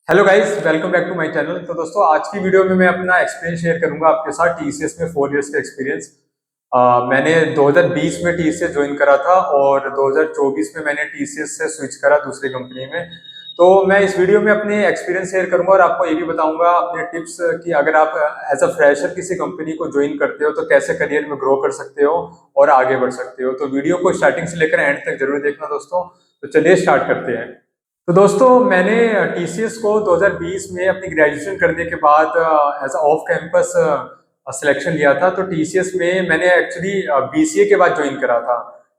Hello guys, welcome back to my channel. तो दोस्तों, आज की वीडियो में मैं अपना एक्सपीरियंस शेयर करूंगा आपके साथ टीसीएस में 4 इयर्स का एक्सपीरियंस। मैंने 2020 में टीसीएस ज्वाइन करा था और 2024 में मैंने टीसीएस से स्विच करा दूसरी कंपनी में। तो मैं इस वीडियो में अपने एक्सपीरियंस शेयर करूंगा और आपको ये भी बताऊंगा अपने टिप्स कि अगर आप एज अ फ्रेशर किसी कंपनी को ज्वाइन करते हो तो कैसे करियर में ग्रो कर सकते हो और आगे बढ़ सकते हो। तो वीडियो को स्टार्टिंग से लेकर एंड तक जरूर देखना दोस्तों। तो चलिए स्टार्ट करते हैं। तो दोस्तों, मैंने टीसीएस को 2020 में अपनी ग्रेजुएशन करने के बाद एज ऑफ कैंपस सिलेक्शन लिया था। तो टीसीएस में मैंने एक्चुअली बीसीए के बाद ज्वाइन करा था।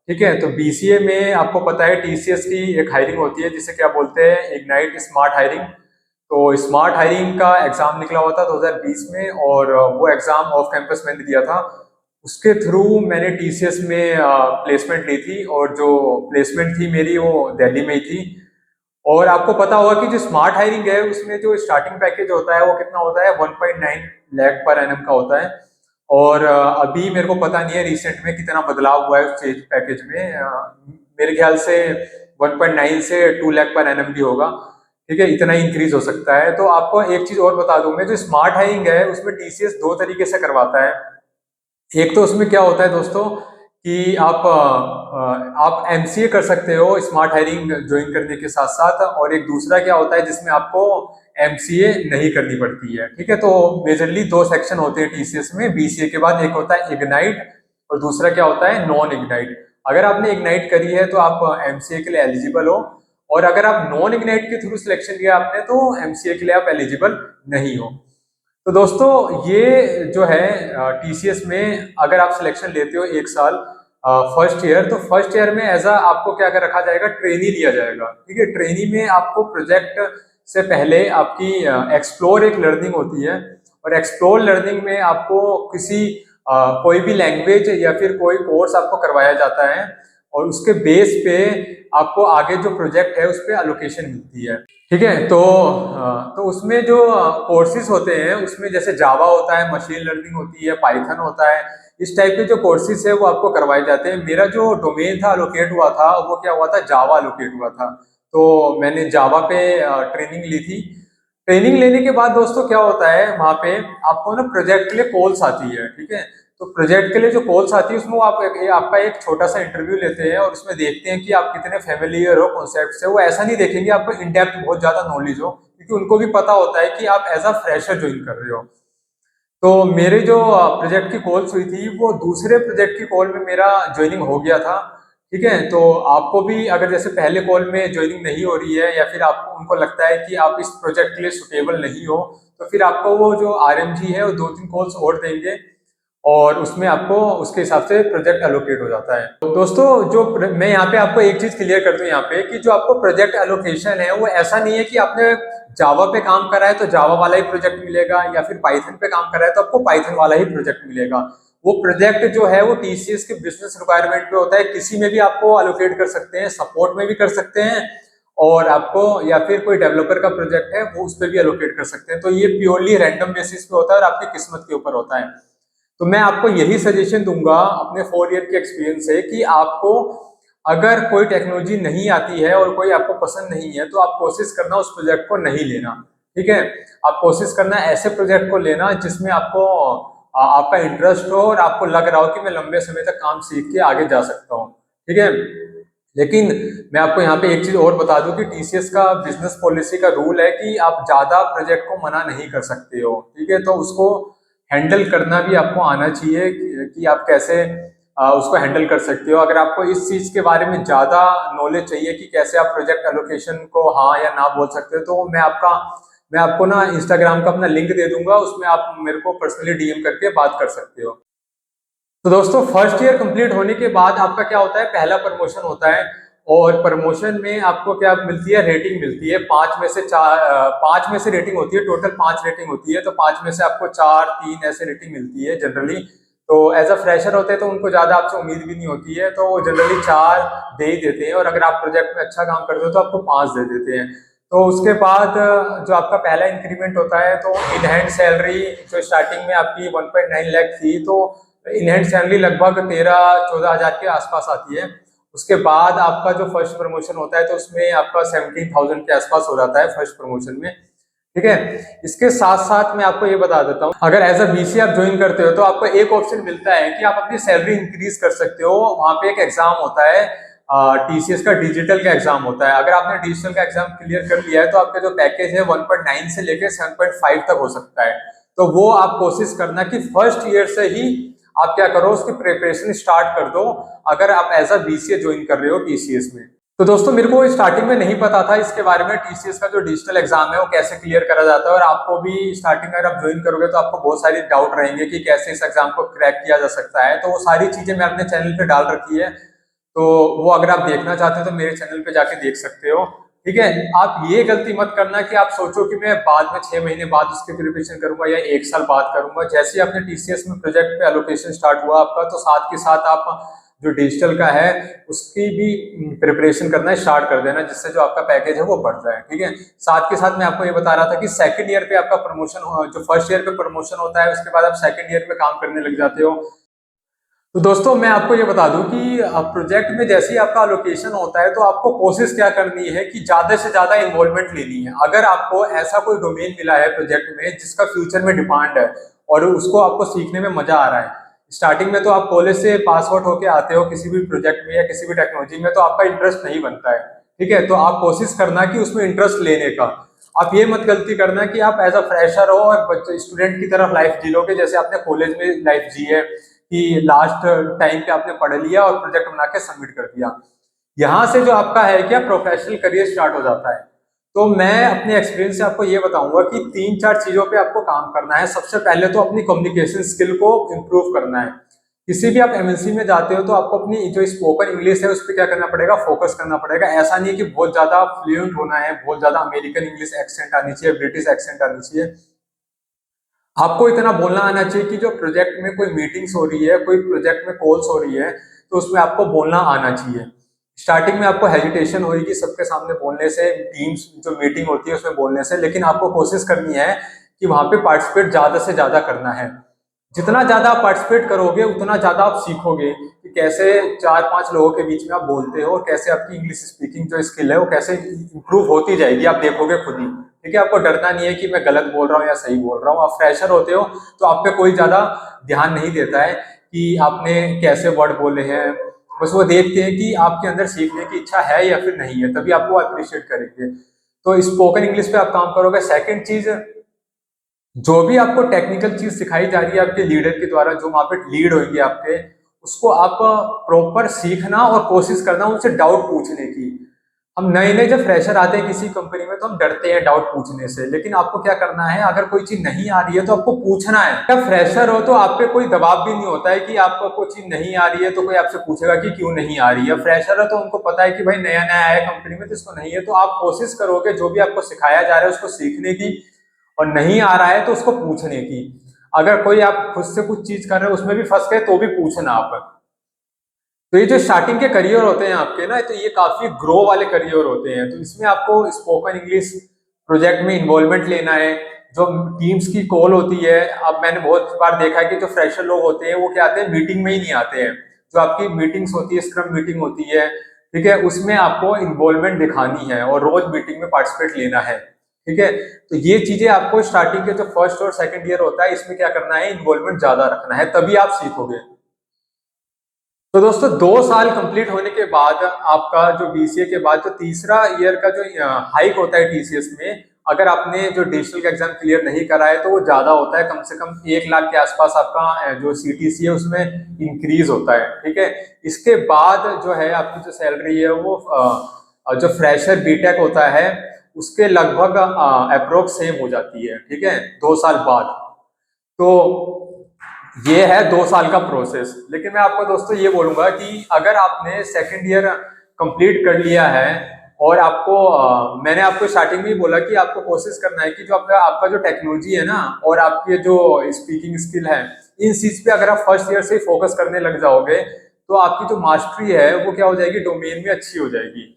ठीक है, तो बीसीए में आपको पता है टीसीएस की एक हायरिंग होती है जिसे क्या बोलते हैं, इग्नाइट स्मार्ट हायरिंग। तो स्मार्ट हायरिंग का एग्जाम निकला हुआ था 2020 में और वो एग्जाम ऑफ कैंपस मैंने दिया था। उसके थ्रू मैंने टीसीएस में प्लेसमेंट ली थी और जो प्लेसमेंट थी मेरी वो दिल्ली में ही थी। और आपको पता होगा कि जो स्मार्ट हायरिंग है उसमें जो स्टार्टिंग पैकेज होता है वो कितना होता है, 1.9 लाख पर एनम का होता है। और अभी मेरे को पता नहीं है रिसेंट में कितना बदलाव हुआ है उस चीज पैकेज में। मेरे ख्याल से 1.9 से 2 लाख पर एनम भी होगा। ठीक है, इतना इंक्रीज हो सकता है। तो आपको एक चीज और बता दूं मैं, जो स्मार्ट हायरिंग है उसमें टीसीएस दो तरीके से करवाता है। एक तो उसमें क्या होता है दोस्तों कि आप एमसीए कर सकते हो स्मार्ट हायरिंग ज्वाइन करने के साथ साथ, और एक दूसरा क्या होता है जिसमें आपको एमसीए नहीं करनी पड़ती है। ठीक है, तो मेजरली दो सेक्शन होते हैं टीसीएस में बीसीए के बाद। एक होता है इग्नाइट और दूसरा क्या होता है, नॉन इग्नाइट। अगर आपने इग्नाइट करी है तो आप एमसीए के लिए एलिजिबल हो, और अगर आप नॉन इग्नाइट के थ्रू सिलेक्शन लिया आपने तो एमसीए के लिए आप एलिजिबल नहीं हो। तो दोस्तों, ये जो है टीसीएस में अगर आप सिलेक्शन लेते हो एक साल फर्स्ट ईयर, तो फर्स्ट ईयर में एज आपको क्या कर रखा जाएगा, ट्रेनी लिया जाएगा। ठीक है, ट्रेनी में आपको प्रोजेक्ट से पहले आपकी एक्सप्लोर एक लर्निंग होती है, और एक्सप्लोर लर्निंग में आपको किसी कोई भी लैंग्वेज या फिर कोई कोर्स आपको करवाया जाता है, और उसके बेस पे आपको आगे जो प्रोजेक्ट है उस पर एलोकेशन मिलती है। ठीक है, तो उसमें जो कोर्सेज होते हैं उसमें जैसे जावा होता है, मशीन लर्निंग होती है, पाइथन होता है। इस टाइप के जो कोर्सेज है वो आपको करवाए जाते हैं। मेरा जो डोमेन था एलोकेट हुआ था वो क्या हुआ था, जावा एलोकेट हुआ था। तो मैंने जावा पे ट्रेनिंग ली थी। ट्रेनिंग लेने के बाद दोस्तों क्या होता है, वहां पे आपको ना प्रोजेक्ट के लिए कॉल्स आती है। ठीक है, तो प्रोजेक्ट के लिए जो कॉल्स आती है उसमें वो आपका एक छोटा सा इंटरव्यू लेते हैं और उसमें देखते हैं कि आप कितने फेमिलियर हो कॉन्सेप्ट से। वो ऐसा नहीं देखेंगे आपको इन डेप्थ बहुत ज्यादा नॉलेज हो, क्योंकि उनको भी पता होता है कि आप एज अ फ्रेशर ज्वाइन कर रहे हो। तो मेरे जो प्रोजेक्ट की कॉल्स हुई थी वो दूसरे प्रोजेक्ट की कॉल में मेरा ज्वाइनिंग हो गया था। ठीक है, तो आपको भी अगर जैसे पहले कॉल में ज्वाइनिंग नहीं हो रही है या फिर आपको उनको लगता है कि आप इस प्रोजेक्ट के लिए सुटेबल नहीं हो, तो फिर आपको वो जो आरएमजी है वो 2-3 कॉल्स और देंगे और उसमें आपको उसके हिसाब से प्रोजेक्ट एलोकेट हो जाता है। तो दोस्तों, मैं यहाँ पे आपको एक चीज क्लियर कर दूं यहाँ पे कि जो आपको प्रोजेक्ट एलोकेशन है वो ऐसा नहीं है कि आपने जावा पे काम करा है तो जावा वाला ही प्रोजेक्ट मिलेगा, या फिर पाइथन पे काम करा है तो आपको पाइथन वाला ही प्रोजेक्ट मिलेगा। वो प्रोजेक्ट जो है वो टीसीएस के बिजनेस रिक्वायरमेंट पे होता है। किसी में भी आपको एलोकेट कर सकते हैं, सपोर्ट में भी कर सकते हैं, और आपको या फिर कोई डेवलपर का प्रोजेक्ट है वो उस पर भी एलोकेट कर सकते हैं। तो ये प्योरली रैंडम बेसिस पे होता है और आपकी किस्मत के ऊपर होता है। तो मैं आपको यही सजेशन दूंगा अपने 4 ईयर के एक्सपीरियंस से कि आपको अगर कोई टेक्नोलॉजी नहीं आती है और कोई आपको पसंद नहीं है तो आप कोशिश करना उस प्रोजेक्ट को नहीं लेना। ठीक है, आप कोशिश करना ऐसे प्रोजेक्ट को लेना जिसमें आपको आपका इंटरेस्ट हो और आपको लग रहा हो कि मैं लंबे समय तक काम सीख के आगे जा सकता हूँ। ठीक है, लेकिन मैं आपको यहाँ पे एक चीज और बता दूं कि टीसीएस का बिजनेस पॉलिसी का रूल है कि आप ज्यादा प्रोजेक्ट को मना नहीं कर सकते हो। ठीक है, तो उसको हैंडल करना भी आपको आना चाहिए कि आप कैसे उसको हैंडल कर सकते हो। अगर आपको इस चीज के बारे में ज्यादा नॉलेज चाहिए कि कैसे आप प्रोजेक्ट एलोकेशन को हाँ या ना बोल सकते हो, तो मैं आपको ना इंस्टाग्राम का अपना लिंक दे दूंगा, उसमें आप मेरे को पर्सनली डीएम करके बात कर सकते हो। तो दोस्तों, फर्स्ट ईयर कंप्लीट होने के बाद आपका क्या होता है, पहला प्रमोशन होता है। और प्रमोशन में आपको क्या मिलती है, रेटिंग मिलती है। 5 में से रेटिंग होती है, टोटल 5 रेटिंग होती है। तो 5 में से आपको 4-3 ऐसे रेटिंग मिलती है जनरली। तो एज अ फ्रेशर होते हैं तो उनको ज्यादा आपसे उम्मीद भी नहीं होती है, तो जनरली 4 दे ही देते हैं, और अगर आप प्रोजेक्ट में अच्छा काम करते हो तो आपको 5 दे देते हैं। तो उसके बाद जो आपका पहला इंक्रीमेंट होता है, तो इन हैंड सैलरी जो स्टार्टिंग में आपकी 1.9 लाख थी, तो इन हैंड सैलरी लगभग 13-14 हजार के आसपास आती है। उसके बाद आपका जो फर्स्ट प्रमोशन होता है तो उसमें आपका 17,000 के आसपास हो जाता है फर्स्ट प्रमोशन में। ठीक है। इसके साथ साथ मैं आपको ये बता देता हूँ, अगर एज अ बीसी आप ज्वाइन करते हो तो आपको एक ऑप्शन मिलता है कि आप अपनी सैलरी इंक्रीज कर सकते हो। वहां पे एक एग्जाम होता है, टीसीएस का डिजिटल का एग्जाम होता है। अगर आपने डिजिटल का एग्जाम क्लियर कर लिया है तो आपका जो पैकेज है 1.9 से लेकर 7.5 तक हो सकता है। तो वो आप कोशिश करना कि फर्स्ट ईयर से ही आप क्या करो, उसकी प्रिपरेशन स्टार्ट कर दो, अगर आप एज अ बीसीए ज्वाइन कर रहे हो टीसीएस में। तो दोस्तों मेरे को स्टार्टिंग में नहीं पता था इसके बारे में, टीसीएस का जो डिजिटल एग्जाम है वो कैसे क्लियर करा जाता है। और आपको भी स्टार्टिंग में अगर आप ज्वाइन करोगे तो आपको बहुत सारी डाउट रहेंगे कि कैसे इस एग्जाम को क्रैक किया जा सकता है। तो वो सारी चीजें मैं अपने चैनल पे डाल रखी है, तो वो अगर आप देखना चाहते हो तो मेरे चैनल पे जाके देख सकते हो। ठीक है। आप ये गलती मत करना कि आप सोचो कि मैं बाद में 6 महीने बाद उसकी प्रिपरेशन करूंगा या 1 साल बाद करूंगा। जैसे ही आपने टीसीएस में प्रोजेक्ट पे एलोकेशन स्टार्ट हुआ आपका, तो साथ के साथ आप जो डिजिटल का है उसकी भी प्रिपरेशन करना स्टार्ट कर देना, जिससे जो आपका पैकेज है वो बढ़ जाए। ठीक है। साथ के साथ मैं आपको ये बता रहा था कि सेकंड ईयर पे आपका प्रमोशन, जो फर्स्ट ईयर पे प्रमोशन होता है उसके बाद आप सेकंड ईयर पे काम करने लग जाते हो। तो दोस्तों मैं आपको ये बता दूं कि प्रोजेक्ट में जैसे ही आपका लोकेशन होता है तो आपको कोशिश क्या करनी है कि ज्यादा से ज्यादा इन्वॉल्वमेंट लेनी है। अगर आपको ऐसा कोई डोमेन मिला है प्रोजेक्ट में जिसका फ्यूचर में डिमांड है और उसको आपको सीखने में मजा आ रहा है, स्टार्टिंग में तो आप कॉलेज से पास आउट होके आते हो किसी भी प्रोजेक्ट में या किसी भी टेक्नोलॉजी में, तो आपका इंटरेस्ट नहीं बनता है। ठीक है। तो आप कोशिश करना कि उसमें इंटरेस्ट लेने का। आप ये मत गलती करना कि आप एज अ फ्रेशर हो और स्टूडेंट की तरफ लाइफ जी लोगे, जैसे आपने कॉलेज में लाइफ जी है कि लास्ट टाइम पे आपने पढ़ लिया और प्रोजेक्ट बना के सबमिट कर दिया। यहाँ से जो आपका है क्या प्रोफेशनल करियर स्टार्ट हो जाता है। तो मैं अपने एक्सपीरियंस से आपको ये बताऊंगा कि 3-4 चीजों पे आपको काम करना है। सबसे पहले तो अपनी कम्युनिकेशन स्किल को इम्प्रूव करना है। किसी भी आप एमएनसी में जाते हो तो आपको अपनी जो स्पोकन इंग्लिश है उस पर क्या करना पड़ेगा, फोकस करना पड़ेगा। ऐसा नहीं कि बहुत ज्यादा फ्लुएंट होना है, बहुत ज्यादा अमेरिकन इंग्लिश एक्सेंट आनी चाहिए, ब्रिटिश एक्सेंट आनी चाहिए। आपको इतना बोलना आना चाहिए कि जो प्रोजेक्ट में कोई मीटिंग्स हो रही है, कोई प्रोजेक्ट में कॉल्स हो रही है, तो उसमें आपको बोलना आना चाहिए। स्टार्टिंग में आपको हेजिटेशन होगी सबके सामने बोलने से, टीम्स जो मीटिंग होती है उसमें बोलने से, लेकिन आपको कोशिश करनी है कि वहां पे पार्टिसिपेट ज्यादा से ज्यादा करना है। जितना ज्यादा आप पार्टिसिपेट करोगे उतना ज्यादा आप सीखोगे कि कैसे 4-5 लोगों के बीच में आप बोलते हो और कैसे आपकी इंग्लिश स्पीकिंग जो स्किल है वो कैसे इंप्रूव होती जाएगी, आप देखोगे खुद ही। ठीक है। आपको डरना नहीं है कि मैं गलत बोल रहा हूँ या सही बोल रहा हूँ। आप फ्रेशर होते हो तो आप पे कोई ज्यादा ध्यान नहीं देता है कि आपने कैसे वर्ड बोले हैं। बस वो देखते हैं कि आपके अंदर सीखने की इच्छा है या फिर नहीं है, तभी आपको अप्रिशिएट करेंगे। तो स्पोकन इंग्लिश पे आप काम करोगे। सेकंड चीज, जो भी आपको टेक्निकल चीज सिखाई जा रही है आपके लीडर के द्वारा, जो वहां पे लीड होंगे आपके, उसको आप प्रॉपर सीखना और कोशिश करना उनसे डाउट पूछने की। हम नए नए जब फ्रेशर आते हैं किसी कंपनी में तो हम डरते हैं डाउट पूछने से, लेकिन आपको क्या करना है, अगर कोई चीज नहीं आ रही है तो आपको पूछना है। जब फ्रेशर हो तो आप पे कोई दबाव भी नहीं होता है कि आपको कोई चीज नहीं आ रही है तो कोई आपसे पूछेगा कि क्यों नहीं आ रही है। फ्रेशर हो तो उनको पता है कि भाई नया नया आया कंपनी में तो इसको नहीं है, तो आप कोशिश करोगे जो भी आपको सिखाया जा रहा है उसको सीखने की, और नहीं आ रहा है तो उसको पूछने की। अगर कोई आप खुद से कुछ चीज कर रहे हो उसमें भी फंस गए तो भी पूछना आप। तो ये जो स्टार्टिंग के करियर होते हैं आपके ना, तो ये काफी ग्रो वाले करियर होते हैं। तो इसमें आपको स्पोकन इंग्लिश प्रोजेक्ट में इन्वॉल्वमेंट लेना है। जो टीम्स की कॉल होती है, अब मैंने बहुत बार देखा है कि जो फ्रेशर लोग होते हैं वो क्या आते हैं, मीटिंग में ही नहीं आते हैं। जो आपकी मीटिंग्स होती है, स्क्रम मीटिंग होती है, ठीक है, उसमें आपको इन्वॉल्वमेंट दिखानी है और रोज मीटिंग में पार्टिसिपेट लेना है। ठीक है। तो ये चीजें आपको स्टार्टिंग के जो फर्स्ट और सेकंड ईयर होता है इसमें क्या करना है, इन्वॉल्वमेंट ज्यादा रखना है, तभी आप सीखोगे। तो दोस्तों 2 साल कंप्लीट होने के बाद आपका जो बीसीए के बाद जो तीसरा ईयर का जो हाइक होता है टीसीएस में, अगर आपने जो डिजिटल का एग्जाम क्लियर नहीं करा है तो वो ज्यादा होता है, कम से कम 1 लाख के आसपास आपका जो सीटीसी है उसमें इंक्रीज होता है। ठीक है। इसके बाद जो है आपकी जो सैलरी है वो जो फ्रेशर बीटेक होता है उसके लगभग अप्रोक्स सेम हो जाती है। ठीक है। 2 साल बाद। तो ये है 2 साल का प्रोसेस। लेकिन मैं आपको दोस्तों ये बोलूंगा कि अगर आपने सेकंड ईयर कंप्लीट कर लिया है और आपको मैंने आपको स्टार्टिंग में ही बोला कि आपको कोशिश करना है कि जो आपका आपका जो टेक्नोलॉजी है ना और आपकी जो स्पीकिंग स्किल है, इन चीज पे अगर आप फर्स्ट ईयर से ही फोकस करने लग जाओगे तो आपकी जो मास्टरी है वो क्या हो जाएगी, डोमेन में अच्छी हो जाएगी।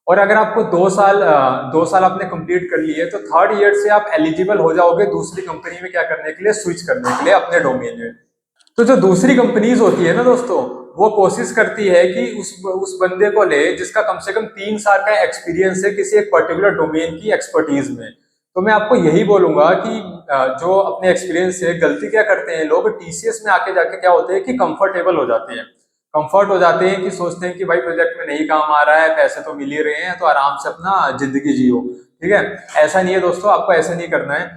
और अगर आपको 2 साल आपने कंप्लीट कर लिए तो थर्ड ईयर से आप एलिजिबल हो जाओगे दूसरी कंपनी में क्या करने के लिए, स्विच करने के लिए अपने डोमेन में। तो जो दूसरी कंपनीज होती है ना दोस्तों, वो कोशिश करती है कि उस बंदे को ले जिसका कम से कम 3 साल का एक्सपीरियंस है किसी एक पर्टिकुलर डोमेन की एक्सपर्टीज में। तो मैं आपको यही बोलूंगा कि जो अपने एक्सपीरियंस से गलती क्या करते हैं लोग, टीसीएस में आके जाके क्या होते हैं कि कंफर्टेबल हो जाते हैं, कंफर्ट हो जाते हैं कि सोचते हैं कि भाई प्रोजेक्ट में नहीं काम आ रहा है, पैसे तो मिल ही रहे हैं, तो आराम से अपना जिंदगी जियो। ठीक है, ऐसा नहीं है दोस्तों, आपको ऐसा नहीं करना है।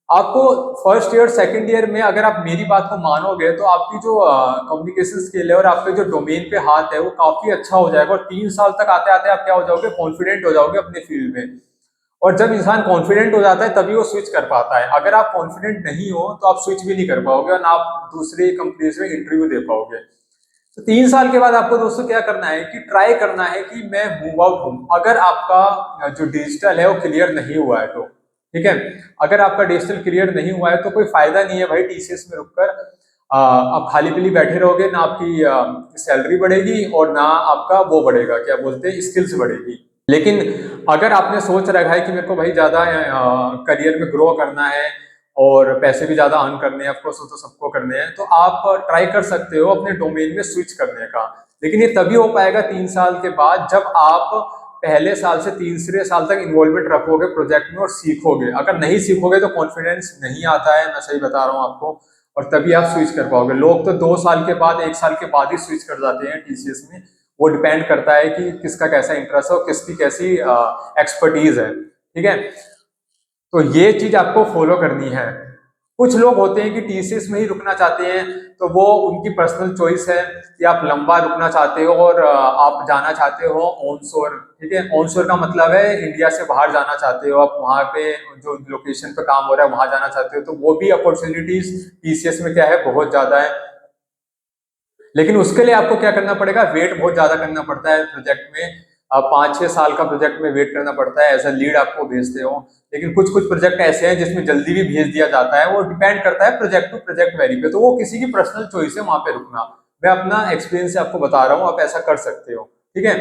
आपको फर्स्ट ईयर सेकंड ईयर में अगर आप मेरी बात को मानोगे तो आपकी जो कम्युनिकेशन स्किल है और आपके जो डोमेन पे हाथ है वो काफी अच्छा हो जाएगा, और 3 साल तक आते आते आप क्या हो जाओगे, कॉन्फिडेंट हो जाओगे अपने फील्ड में। और जब इंसान कॉन्फिडेंट हो जाता है तभी वो स्विच कर पाता है। अगर आप कॉन्फिडेंट नहीं हो तो आप स्विच भी नहीं कर पाओगे और ना आप दूसरी कंपनीज में इंटरव्यू दे पाओगे। तो 3 साल के बाद आपको दोस्तों क्या करना है कि ट्राई करना है कि मैं मूव आउट हूं, अगर आपका जो डिजिटल है वो क्लियर नहीं हुआ है तो। ठीक है, अगर आपका डिजिटल क्लियर नहीं हुआ है तो कोई फायदा नहीं है भाई टीसीएस में रुककर आप खाली पीली बैठे रहोगे, ना आपकी सैलरी बढ़ेगी और ना आपका वो बढ़ेगा, क्या बोलते हैं, स्किल्स बढ़ेगी। लेकिन अगर आपने सोच रखा है कि मेरे को भाई ज्यादा करियर में ग्रो करना है और पैसे भी ज्यादा अर्न करने हैं, ऑफकोर्स वो तो सबको करने हैं, तो आप ट्राई कर सकते हो अपने डोमेन में स्विच करने का। लेकिन ये तभी हो पाएगा 3 साल के बाद जब आप पहले साल से तीसरे साल तक इन्वॉल्वमेंट रखोगे प्रोजेक्ट में और सीखोगे। अगर नहीं सीखोगे तो कॉन्फिडेंस नहीं आता है, मैं सही बता रहा हूँ आपको, और तभी आप स्विच कर पाओगे। लोग तो 2 साल के बाद 1 साल के बाद ही स्विच कर जाते हैं टीसीएस में। वो डिपेंड करता है कि किसका कैसा इंटरेस्ट है और किसकी कैसी एक्सपर्टीज है। ठीक है, तो ये चीज आपको फॉलो करनी है। कुछ लोग होते हैं कि टीसीएस में ही रुकना चाहते हैं, तो वो उनकी पर्सनल चॉइस है कि आप लंबा रुकना चाहते हो और आप जाना चाहते हो ऑनशोर। ठीक है, ऑनशोर का मतलब है इंडिया से बाहर जाना चाहते हो आप, वहां पे जो लोकेशन पे काम हो रहा है वहां जाना चाहते हो, तो वो भी अपॉर्चुनिटीज टीसीएस में क्या है, बहुत ज्यादा है। लेकिन उसके लिए आपको क्या करना पड़ेगा, वेट बहुत ज्यादा करना पड़ता है प्रोजेक्ट में। 5-6 साल का प्रोजेक्ट में वेट करना पड़ता है, एज अ लीड आपको भेजते हो। लेकिन कुछ कुछ प्रोजेक्ट ऐसे हैं जिसमें जल्दी भी भेज दिया जाता है, वो डिपेंड करता है प्रोजेक्ट टू प्रोजेक्ट वेरी पे, तो वो किसी की पर्सनल चॉइस है वहां पे रुकना। मैं अपना एक्सपीरियंस से आपको बता रहा हूँ, आप ऐसा कर सकते हो। ठीक है,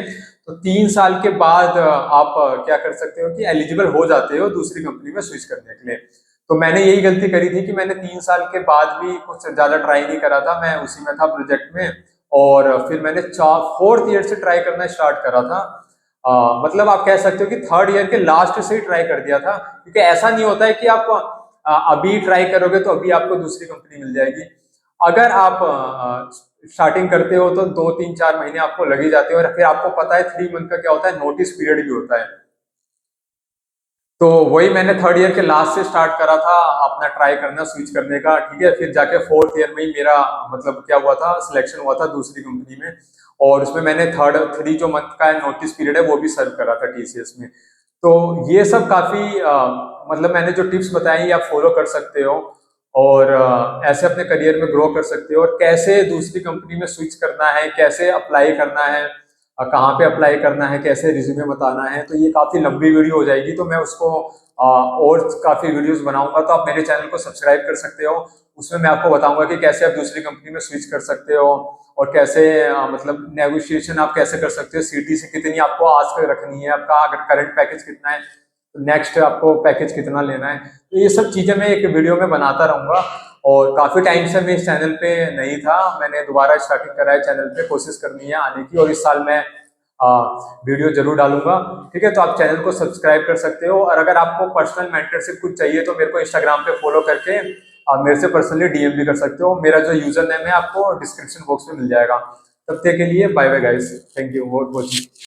तो 3 साल के बाद आप क्या कर सकते हो कि एलिजिबल हो जाते हो दूसरी कंपनी में स्विच करने के लिए। तो मैंने यही गलती करी थी कि मैंने 3 साल के बाद भी कुछ ज्यादा ट्राई नहीं करा था, मैं उसी में था प्रोजेक्ट में। और फिर मैंने 4th ईयर से ट्राई करना स्टार्ट करा था। मतलब आप कह सकते हो कि 3rd ईयर के लास्ट से ही ट्राई कर दिया था, क्योंकि ऐसा नहीं होता है कि आप अभी ट्राई करोगे तो अभी आपको दूसरी कंपनी मिल जाएगी। अगर आप स्टार्टिंग करते हो तो 2-3-4 महीने आपको लग ही जाते हैं, और फिर आपको पता है 3 मंथ का क्या होता है, नोटिस पीरियड भी होता है। तो वही मैंने 3rd ईयर के लास्ट से स्टार्ट करा था अपना ट्राई करना स्विच करने का। ठीक है, फिर जाके 4th ईयर में ही मेरा मतलब क्या हुआ था, सिलेक्शन हुआ था दूसरी कंपनी में, और उसमें मैंने 3 जो मंथ का नोटिस पीरियड है वो भी सर्व करा था टीसीएस में। तो ये सब काफी मतलब मैंने जो टिप्स बताई आप फॉलो कर सकते हो, और ऐसे अपने करियर में ग्रो कर सकते हो, और कैसे दूसरी कंपनी में स्विच करना है, कैसे अप्लाई करना है, कहाँ पे अप्लाई करना है, कैसे रिज्यूमे बताना है। तो ये काफी लंबी वीडियो हो जाएगी, तो मैं उसको और काफी वीडियोस बनाऊंगा, तो आप मेरे चैनल को सब्सक्राइब कर सकते हो। उसमें मैं आपको बताऊंगा कि कैसे आप दूसरी कंपनी में स्विच कर सकते हो, और कैसे मतलब नेगोशिएशन आप कैसे कर सकते हो, सीटी से कितनी आपको आस्क रखनी है, आपका अगर करंट पैकेज कितना है तो नेक्स्ट आपको पैकेज कितना लेना है। तो ये सब चीजें मैं एक वीडियो में बनाता रहूंगा। और काफी टाइम से मैं इस चैनल पे नहीं था, मैंने दोबारा स्टार्टिंग करा है चैनल पे, कोशिश करनी है आने की, और इस साल मैं वीडियो जरूर डालूंगा। ठीक है, तो आप चैनल को सब्सक्राइब कर सकते हो, और अगर आपको पर्सनल मेंटरशिप कुछ चाहिए तो मेरे को इंस्टाग्राम पे फॉलो करके आप मेरे से पर्सनली डीएम भी कर सकते हो। मेरा जो यूजर नेम है आपको डिस्क्रिप्शन बॉक्स में मिल जाएगा। तब तक के लिए bye bye guys, thank you for watching.